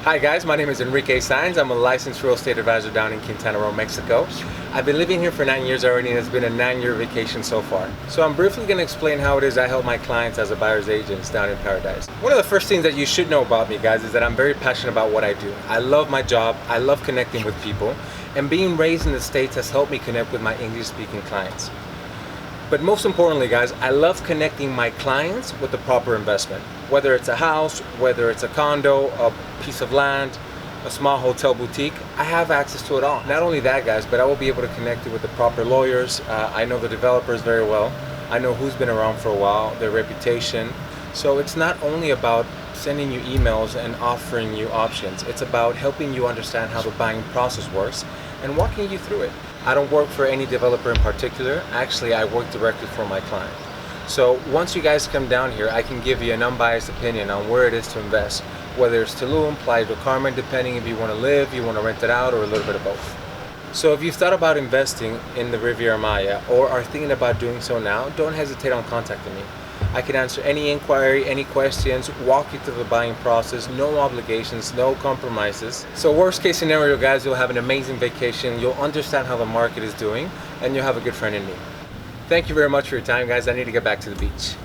Hi guys, my name is Enrique. I'm a licensed real estate advisor down in Quintana Roo, Mexico. I've been living here for 9 years already and it's been a 9-year vacation so far. So I'm briefly going to explain how it is I help my clients as a buyer's agent down in paradise. One of the first things that you should know about me, guys, is that I'm very passionate about what I do. I love my job, I love connecting with people, and being raised in the States has helped me connect with my English-speaking clients. But most importantly, guys, I love connecting my clients with the proper investment. Whether it's a house, whether it's a condo, a piece of land, a small hotel boutique, I have access to it all. Not only that, guys, but I will be able to connect you with the proper lawyers. I know the developers very well. I know who's been around for a while, their reputation. So it's not only about sending you emails and offering you options. It's about helping you understand how the buying process works and walking you through it. I don't work for any developer in particular. Actually, I work directly for my client. So once you guys come down here, I can give you an unbiased opinion on where it is to invest, whether it's Tulum, Playa Del Carmen, depending if you want to live, you want to rent it out, or a little bit of both. So if you've thought about investing in the Riviera Maya or are thinking about doing so now, don't hesitate on contacting me. I can answer any inquiry, any questions, walk you through the buying process, no obligations, no compromises. So worst case scenario, guys, you'll have an amazing vacation, you'll understand how the market is doing, and you'll have a good friend in me. Thank you very much for your time, guys. I need to get back to the beach.